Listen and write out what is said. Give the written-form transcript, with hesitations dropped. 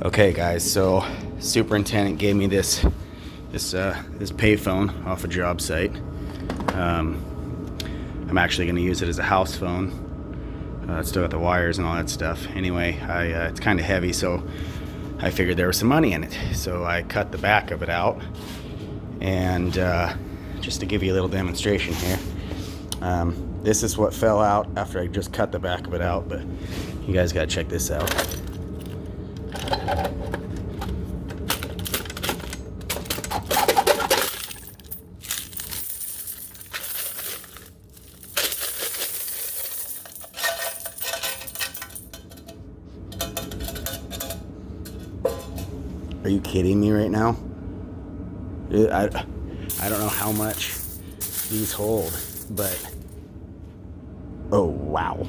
Okay, guys. So superintendent gave me this payphone off a job site. I'm actually going to use it as a house phone. It's still got the wires and all that stuff. Anyway, it's kind of heavy, so I figured there was some money in it. So I cut the back of it out, and just to give you a little demonstration here, this is what fell out after I just cut the back of it out. But you guys got to check this out. Are you kidding me right now? I don't know how much these hold, but oh wow.